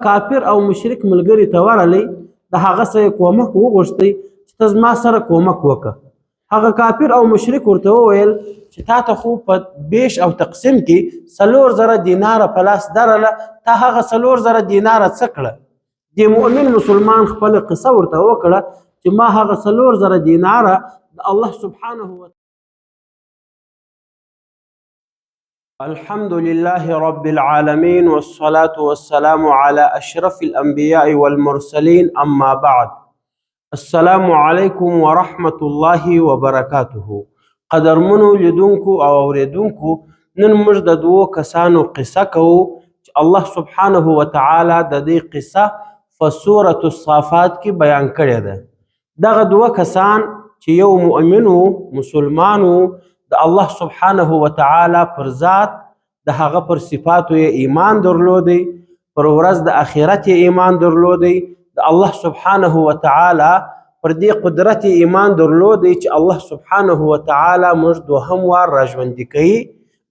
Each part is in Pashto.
کافر او مشرک ملګری ته ورغلی د هغه سره کومک وغوښتی چې ته زما سره کومک وکړه. هغه کافر او مشرک ورته وویل چې تا ته خو په بیش او تقسیم کې 4,000 دیناره په لاس درله، تا هغه 4,000 دیناره څه کړه؟ د مؤمن مسلمان خپله قصه ورته وکړه چې ما هغه 4,000 دیناره د الله سبحانه وتعالی. الحمد لله رب العالمين والصلاة والسلام على أشرف الأنبياء والمرسلين، أما بعد. السلام عليكم ورحمة الله وبركاته. قدرمنو لیدونکو او اوریدونکو، نن موږ د دوو کسانو قصه کوو چې الله سبحانه وتعالی د دې قصه په سورة الصافات کې بیان کړې ده. دغه دوه کسان چې یو مؤمن و، مسلمان و، د الله سبحانه وتعالی پر ذات د هغه پر صفاتو یې ایمان درلودی، پر ورځ د آخرت یې ایمان درلودی، د الله سبحانه وتعالی پر دې قدرت یې ایمان درلودی چې الله سبحانه وتعالی موږ دوهم وار راژوندي کوي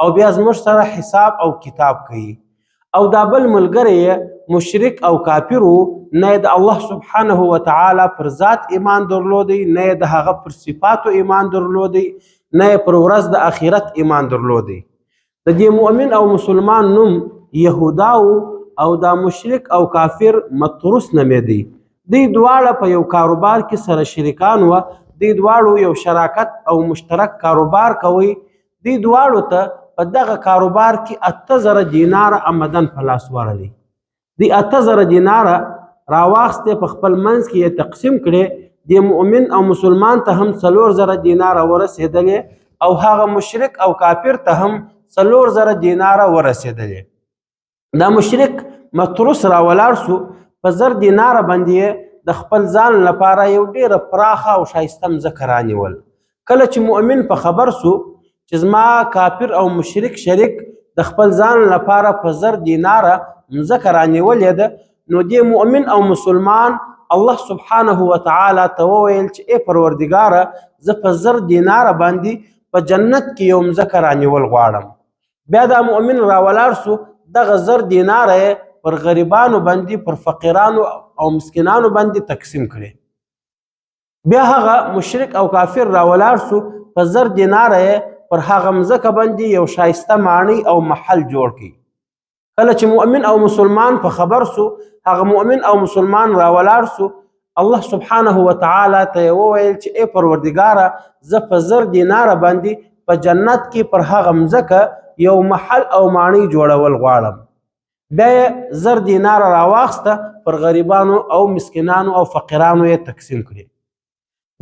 او بیا زموږ سره حساب او کتاب کوي. او دا بل ملګری مشرک او کافر و، نه د الله سبحانه وتعالی پر ذات ایمان درلودی، نه د هغه پر صفاتو ایمان درلودی، نه پر ورځ د آخرت ایمان درلودی. د دې مؤمن او مسلمان نوم یهودا او دا مشرک او کافر مطرس نومیدی. دوی دواړه په یو کاروبار کې سره شریکان وه. دوی دواړو یو شراکت او مشترک کاروبار کوي. دوی دواړو ته په دغه کاروبار کې 8,000 دیناره آمدن په لاس ورغلی. دوی 8,000 دیناره راواخیستې، په خپل منځ کې یې تقسیم کړې. د مؤمن او مسلمان ته هم 4,000 دیناره ورسېدلې او هغه مشرک او کافر ته هم 4,000 دیناره ورسېدلې. دا مشرک مطرس راولاړ سو، په 1,000 دیناره باندې د خپل ځان لپاره یو ډېره پراخه او ښایسته مځکه رانیول. کله چې مؤمن په خبر سو چې زما کافر او مشرک شریک د خپل ځان لپاره په 1,000 دیناره مځکه رانیولې ده، نو دې مؤمن او مسلمان الله سبحانه وتعالی ته وویل چې ای پروردګاره، زه په 1,000 دیناره باندې په جنت کې یو مځکه رانیول غواړم. بیا دا مؤمن راولاړ سو، دغه 1,000 دیناره یې پر غریبانو باندې، پر فقیرانو او مسکینانو باندې تقسیم کړي. بیا هغه مشرک او کافر راولاړ سو، په 1,000 دیناره یې پر هغه مځکه باندې یو ښایسته ماڼۍ او محل جوړ کړي. کله چې مؤمن او مسلمان په خبر سو، هغه مؤمن او مسلمان راولاړ سو، الله سبحانه وتعالی ته یې وویل چې ای پروردګاره، زه په 1,000 دیناره باندې په جنت کې پر هغه مځکه یو محل او ماڼۍ جوړول غواړم. بیا یې 1,000 دیناره راواخیسته، پر غریبانو او مسکینانو او فقیرانو یې تقسیم کړي.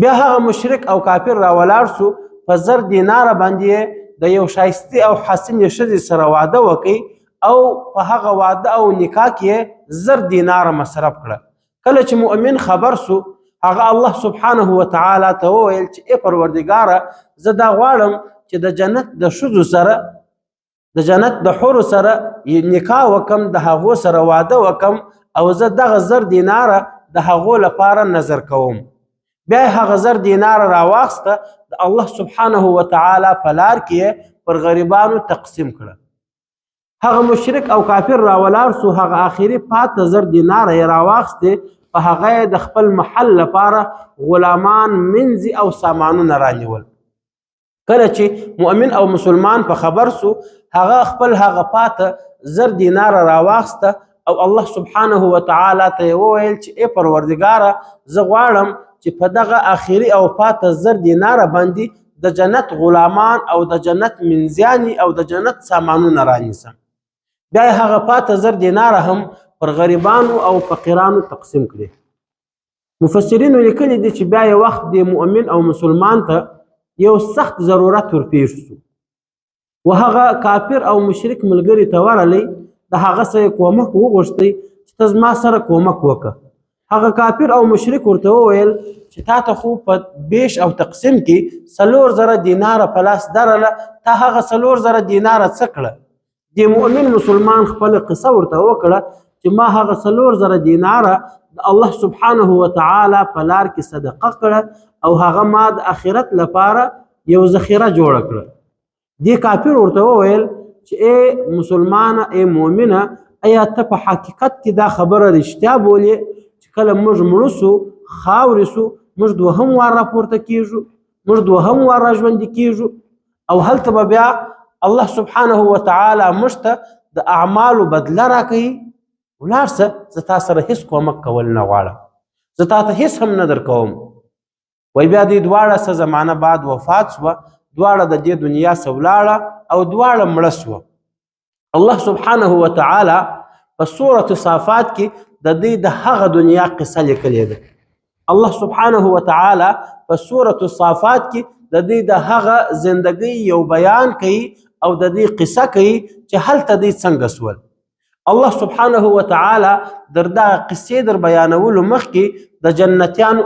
بیا هغه مشرک او کافر راولاړ سو، په 1,000 دیناره باندې د یو ښایستې او حسینې ښځې سره واده وکړي او په هغه واده او نکاح کې 1,000 دیناره مصرف کړه. کله چې مؤمن خبر سو، هغه الله سبحانه وتعالی ته وویل چې ای پروردګاره، زه دا غواړم چې د جنت د ښځو سره، د جنت د حورو سره نکاح وکم، د هغو سره واده وکم، او زه دغه 1,000 دیناره د هغو لپاره نظر کوم. بیا یې هغه 1,000 دیناره راواخیسته، د الله سبحانه وتعالی په لار کې پر غریبانو تقسیم کړه. هغه مشرک او کافر راولاړ سو، هغه آخري پاته 1,000 دیناره یې راواخیستې، په هغه یې د خپل محل لپاره غلامان، منځي او سامانونه رانیول. کله چې مؤمن او مسلمان په خبر سو، هغه خپل هغه پاته 1,000 دیناره راواخیسته او الله سبحانه وتعالی ته یې وویل چې ای پروردګاره، زه غواړم چې په دغه آخري او پاته 1,000 دیناره باندې د جنت غلامان او د جنت منځیانې او د جنت سامانونه رانیسم. بیا یې هغه پاته 1,000 دیناره هم پر غریبانو او فقیرانو تقسیم کړي. مفسرینو لیکلي دي چې بیا یو وخت د مؤمن او مسلمان ته یو سخت ضرورت ورپېښ سو، و هغه کافر او مشرک ملګري ته ورغلی، د هغه سره کومک وغوښتی چې ته زما سره کومک وکړه. هغه کافر او مشرک ورته وویل چې تا ته خو په بیش او تقسیم کې 4,000 دیناره په لاس درله، تا هغه 4,000 دیناره څه کړه؟ د مؤمن مسلمان خپله قصه ورته وکړه چې ما هغه 4,000 دیناره د الله سبحانه وتعالی په لار کې صدقه کړه او هغه ما د آخرت لپاره یو ذخیره جوړه کړه. دې کافر ورته وویل چې ای مسلمانه، ای مؤمنه، ایا ته په حقیقت کې دا خبره رښتیا بولې چې کله موږ مړه سو خاورې سو موږ دوهم وار راپورته کیږو موږ دوهم وار راژوندي کیږو او هلته به بیا الله سبحانه وتعالی موږ ته د اعمالو بدله راکوي ولاړ شه زه تا سره هېڅ کومک کول نه غواړم زه تا ته هېڅ هم نه درکوم وایي بیا دې دواړه څه زمانه بعد وفات سوه دواړه د دې دنیا څه ولاړه او دواړه مړه سوه الله سبحانه وتعالی په سورة صافات کې د دې د هغه دنیا قصه لیکلې ده الله سبحانه وتعالی په سورة صافات کې د دې د هغه زندګۍ یو بیان کوي او د دې قصه کوي چې هلته دې څنګه سول الله سبحانه وتعالی در دغه قصې در بیانولو مخکې د جنتیانو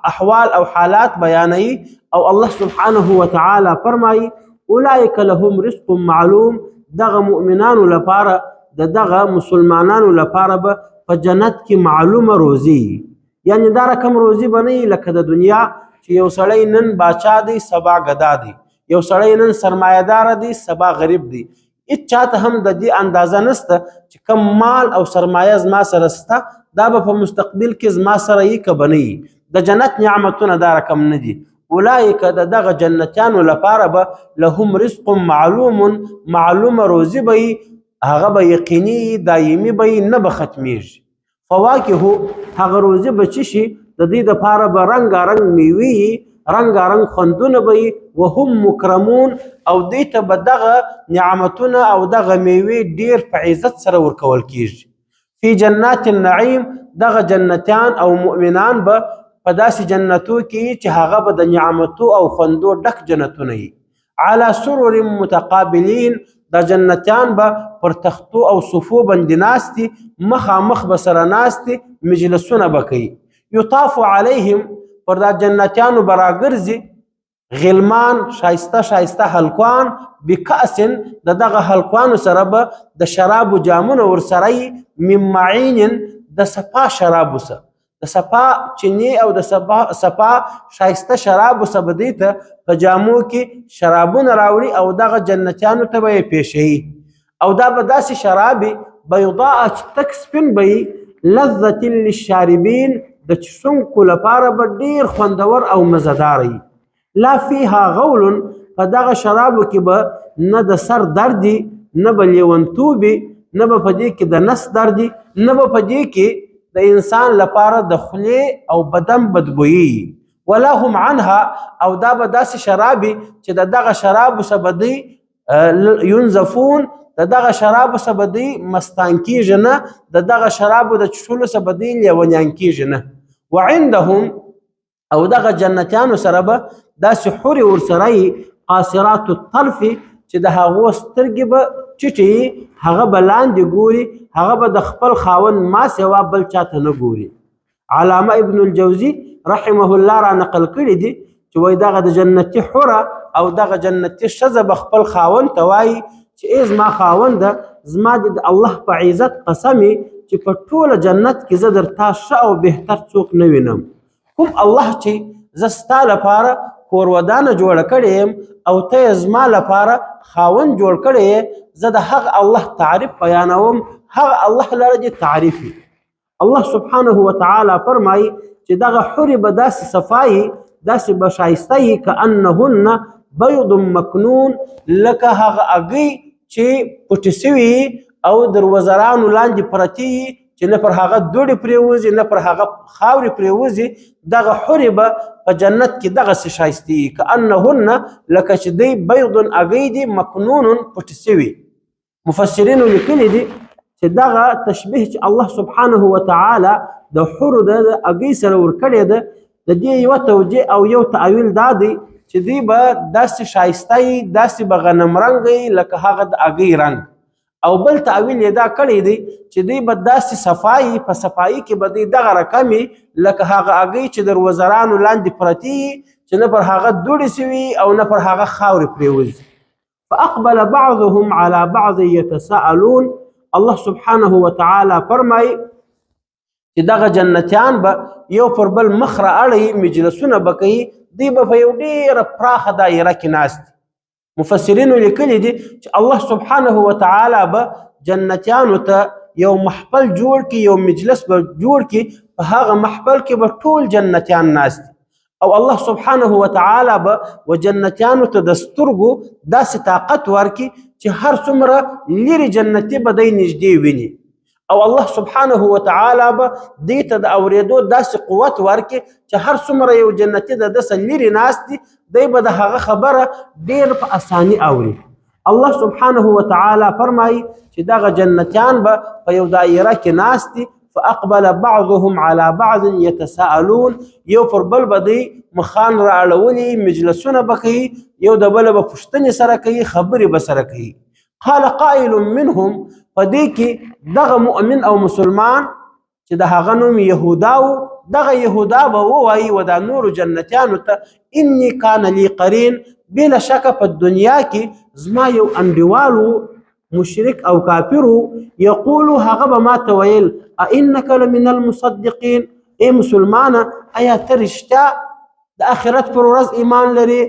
احوال او حالات بیانوي او الله سبحانه وتعالی فرمایي اولئک لهم رزق معلوم دغه مؤمنانو لپاره دغه مسلمانانو لپاره به په جنت کې معلومه روزي یعنی دا رقم روزي به نه لکه د دنیا چې یو سړی نن باچا دی سبا ګدا دی یو سړی نن سرمایه‌دار دی سبا غریب دی هیڅ چاته هم د دې اندازه نسته چې کم مال او سرمایه زما سره سته دا به په مستقبل کې زما سره یې که به نه وي د جنت نعمتونه دا رقم نه دي اولئک د دغه جنتیانو لپاره به لهم رزق معلومه روزي به وي هغه به یقیني دایمي به وي نه به ختمیږي فواکه هغه روزي به څه شي د دې دپاره به رنګارنګ میوې رنګارنګ خوندونه به وي وهم مکرمون او دې ته به دغه نعمتونه او دغه میوې ډېر په عزت سره ورکول کیږي فی جنات النعیم دغه جنتیان او مؤمنان به په داسې جنتو کې چې هغه به د نعمتو او خوندو ډک جنتونه وي علی سرر متقابلین دا جنتیان به پر تختو او صفو باندې ناستي مخامخ به سره ناستي مجلسونه به کوي یطاف علیهم پر دا جنتیانو به راګرځي غلمان شایسته شایسته هلکوان بکأس د دغه هلکوانو سره به د شرابو جامونه ورسره وي من معین د صفا شرابو سره د صفا چینی او د صفا شایسته شرابو سره به دې ته په جامو کې شرابونه راوړي او دغه جنتیانو ته به یې پیښوي او دا به داسې شرابې بیضاء چې تک سپین به وي لذة للشاربین د څښونکو لپاره به ډېر خوندور او مزهدار وي لا فیها غول په دغه شرابو کې به نه د سر دردي نه به لیونتوبي نه به په دې کې د نس دردي نه به په دې کې د انسان لپاره د خولې او بدن بدبویي ولا هم عنها او دا به داسې شرابي چې د دغه شرابو څخه به دوی ینزفون د دغه شرابو څخه به دوی مستان کیږي نه د دغه شرابو د څښلو څخه به دوی لیونیان کیږي نه وعندهم او دغه جنتیانو سره به داسې حورې ورسره وي قاصرات الطرف چې د هغو سترګې به چټې وي هغه به لاندې ګوري هغه به د خپل خاوند ما سوا بل چاته نه ګوري علامه ابن الجوزي رحمه الله را نقل کړي دي چې وایي دغه د جنتي حوره او دغه جنتي ښځه به خپل خاوند ته وایي چې ای زما خاونده زما د الله په عزت قسمې چې په ټوله جنت کې زه در تا ښه او بهتر څوک نه وینم کوم الله چې زه ستا لپاره کور ودانه جوړه کړې یم او ته یې زما لپاره خاوند جوړ کړی یې زه د هغه الله تعریف بیانوم هغه الله لره دې تعریف وي الله سبحانه وتعالی فرمایي چې دغه حورې به داسې صفایي داسې به ښایسته یي کانهن بیض مکنون لکه هغه اګۍ چې پټې سوي او در وزرانو لاندې پرتې یي چې نه پر هغه دوړې پرېوځي نه پر هغه خاورې پرېوځي دغه حورې به په جنت کې دغسې ښایستې یي کانهن لکه چې دی بیض اګۍ دي مکنون پټې سوي مفسرینو لیکلي دي چې دغه تشبیه چې الله سبحانه وتعالی د حورو د اګۍ سره ورکړې ده د دې یوه توجیه او یو تعویل دا دی چې دوی به داسې ښایسته یي داسې به غنم رنګه یي لکه هغه د اګۍ رنګ او بل تعویل یې دا کړی دی چې دوی به داسې صفایي په صفایي کې به دوی دغه رقم وي لکه هغه اګۍ چې در وزرانو لاندې پرتې یي چې نه پر هغه دوړې سوي او نه پر هغه خاورې پرېوځي فاقبل بعضهم على بعض يتساءلون الله سبحانه وتعالی فرمایي چې دغه جنتیان به یو پر بل مخ را اړوي مجلسونه به کوي دوی به په یو ډېره پراخه دایره کې ناست مفسرینو لیکلي دي چې الله سبحانه وتعالی به جنتیانو ته یو محفل جوړ کړي، یو مجلس به جوړ کړي، په هغه محفل کې به ټول جنتیان ناست او الله سبحانه وتعالی به و جنتیانو ته د سترګو داسې طاقت ورکړي چې هر څومره لرې جنتي به دی نږدې ویني او الله سبحانه وتعالی به دې ته د اورېدو داسې قوت ورکړي چې هر څومره یو جنتي د ده څخه لرې ناست دي دی به د هغه خبره ډېر په اساني اوري. الله سبحانه وتعالی فرمایي چې دغه جنتیان به په یو دایره کې ناست دي فاقبل بعضهم على بعض يتساءلون، یو پر بل به دوی مخان رااړولي، مجلسونه به کوي، یو د بله به پوښتنې سره کوي، خبرې به سره کوي. قال قائل منهم، په دې کې دغه مؤمن او مسلمان چې د هغه نوم یهودا و، دغه یهودا به ووایي و دا نورو جنتیانو ته انی کان لی قرین، بلا شکه په دنیا کې زما یو انډیوال و مشرک او کافر و، یقولو هغه به ما ته ویل ائنک لمن المصدقین، ای مسلمانه ایا ته رښتیا د آخرت پر ورځ ایمان لري؟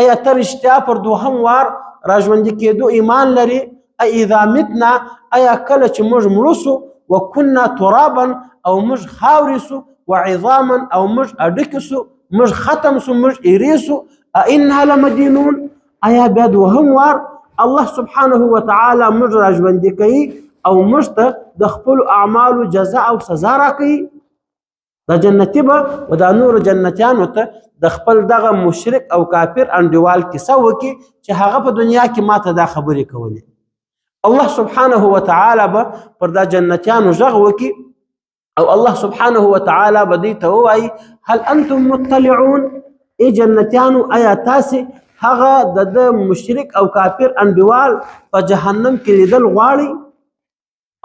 ایا ته رښتیا پر دوهم وار راژوندي کېدو ایمان لري؟ اذا متنا، ایا کله چې موږ مړه سو، وکنا ترابا او موږ خاورې سو، وعظاما او موږ اډکې سو، موږ ختم سو، موږ ایرې سو، ائنا لمدینون، ایا بیا دوهم وار الله سبحانه وتعالی موږ راژوندي کوي او موږ ته د خپلو اعمالو جزا او سزا راکوي؟ دا جنتي به و دا نورو جنتیانو ته د خپل دغه مشرک او کافر انډیوال کیسه وکړي چې هغه په دنیا کې ماته دا خبرې کولې. الله سبحانه وتعالی به پر دا جنتیانو غږ وکړي او الله سبحانه وتعالی به دوی ته ووایي هل انتم مطلعون، ای جنتیانو ایا تاسې هغه د مشرک او کافر انډیوال په جهنم کې لیدل غواړئ؟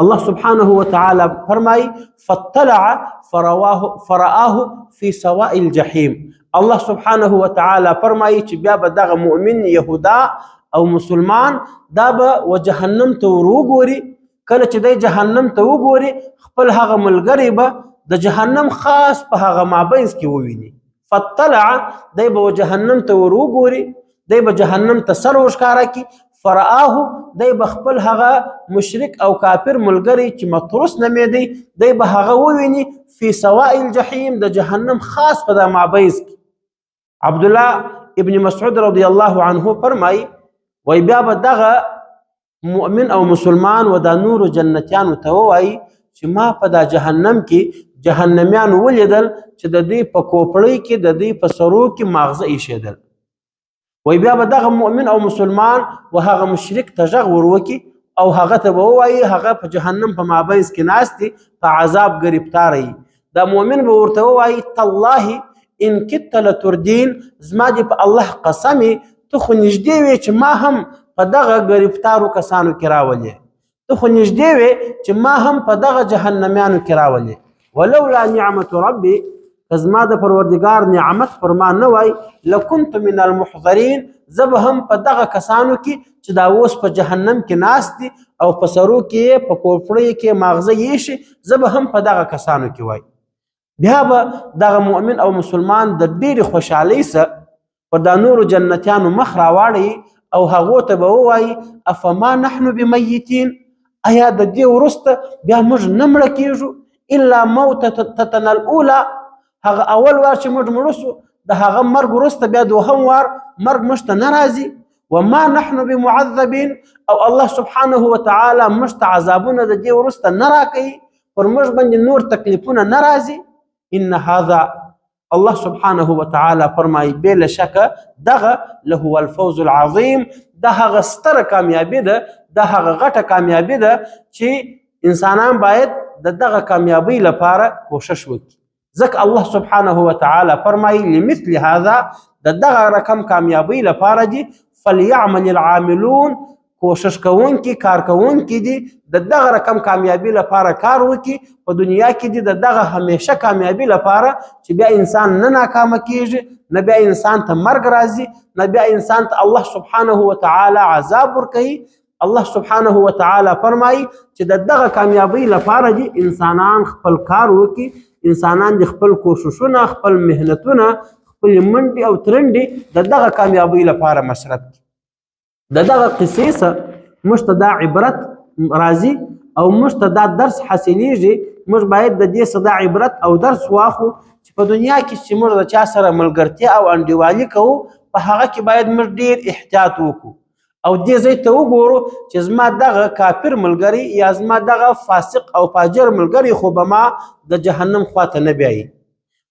الله سبحانه وتعالى فرمای فاطلع فرآه في سواء الجحيم، الله سبحانه وتعالى فرمای چې بیا به دغه مؤمن یهودا او مسلمان دا به و جهنم ته وروګوري، کله چې دی جهنم ته وګوري خپل هغه ملګری به د جهنم خاص په هغه مابینځ کې وویني. فاطلع دی به و جهنم ته وروګوري، دی به جهنم ته سر وښکاره کړي، فرآه دی به خپل هغه مشرک او کافر ملګری چې مطرس نومیدی دی به هغه وویني فی سواء الجحیم، د جهنم خاص په دا مابینځ کې. عبدالله ابن مسعود رضی الله عنه فرمایي وی بیا به دغه مؤمن او مسلمان و دا نورو جنتیانو ته ووایي چې ما په دا جهنم کې جهنمیان ولیدل چې د دوی په کوپړۍ کې د دوی په سرو کې ماغزه ایښېدل. وی بیا به دغه مؤمن او مسلمان و هغه مشرک ته غږ وروکي او هغه ته به ووایي هغه په جهنم په مابینځ کې ناست دی، په عذاب ګرفتاره یي. دا مؤمن به ورته ووایي تالله ان کدت لتردین، زما دې په الله قسمې ته خو نږدې وې چې ما هم په دغه ګرفتارو کسانو کې راولې، ته خو نږدې وې چې ما هم په دغه جهنمیانو کې راولې. ولولا نعمت ربي، که زما د پروردګار نعمت پر ما نه وای لکنت من المحضرین، زه به هم په دغه کسانو کې چې دا اوس په جهنم کې ناست دي او په سرو کې په کوپړۍ کې ماغزه ایښي، زه به هم په دغه کسانو کې وای. بیا به دغه مؤمن او مسلمان د ډېرې خوشحالۍ سره پر دا نورو جنتیانو مخ راواړوي او هغو ته به ووایي افما نحن بمیتین، ایا د دې وروسته بیا موږ نه مړه کېږو الا موتتنا الاولى، هغه اول وار چې موږ مړه سو د هغه مرګ وروسته بیا دوهم وار مرګ موږ ته نه راځي. وما نحن بمعذبین، او الله سبحانه وتعالی موږ ته عذابونه د دې وروسته نه راکوي، پر موږ باندې نور تکلیفونه نه راځي. ان هذا، الله سبحانه وتعالی فرمایي بلا شکه دغه لهو الفوز العظیم، دا هغه ستره کامیابي ده، دا هغه غټه کامیابي ده چې انسانان باید د دغه کامیابۍ لپاره کوشش وکړي. ځکه الله سبحانه وتعالی فرمایي لمثل هذا، د دغه رقم کامیابۍ لپاره دي فلیعمل العاملون، کوشش کوونکي کار کوونکي دي د دغه رقم کامیابی لپاره کار وکړي په دنیا کې دي د دغه همیشه کامیابی لپاره چې بیا انسان نه ناکامه کیږي، نه بیا انسان ته مرګ راځي، نه بیا انسان ته الله سبحانه وتعالی عذاب ورکوي. الله سبحانه وتعالی فرمایي چې د دغه کامیابی لپاره دي انسانان خپل کار وکړي، انسانان د خپل کوششونه، خپل مهنتونه، خپل منډې او ترنډې د دغه کامیابی لپاره مصرف کړي. د دغه قصې څخه موږ ته دا عبرت راځي او موږ ته دا درس حاصلیږي، موږ باید د دې څخه د عبرت او درس واخلو چې په دنیا کې چې موږ د چا سره ملګرتیا او انډیوالي کوو په هغه کې باید موږ ډیر احتیاط وکړو او دې ځای ته وګورو چې زما دغه کافر ملګری یا زما دغه فاسق او فاجر ملګری خو به ما د جهنم خواته نه بیایي.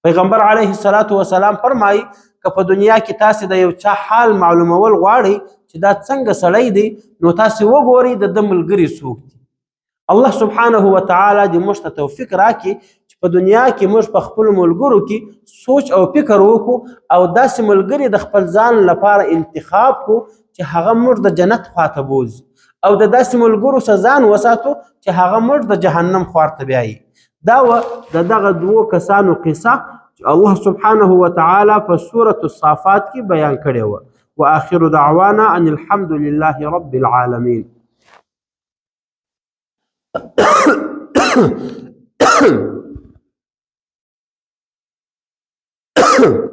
پیغمبر علیه الصلاة والسلام فرمایي که په دنیا کې تاسې د یو چا حال معلومول غواړئ چې دا څنګه سړی دی نو تاسې وګورئ د ده ملګري څوک دي. الله سبحانه وتعالی دې موږ ته توفیق راکړي چې په دنیا کې موږ په خپلو ملګرو کې سوچ او فکر وکړو او داسې ملګري د خپل ځان لپاره انتخاب کړو چې هغه موږ د جنت خواته بوځي او د داسې ملګرو څخه ځان وساتو چې هغه موږ د جهنم خواته بیایي. دا وه د دغه دوو کسانو قصه چې الله سبحانه وتعالی په سورة الصافات کې بیان کړې وه. وآخر دعوانا ان الحمد لله رب العالمين.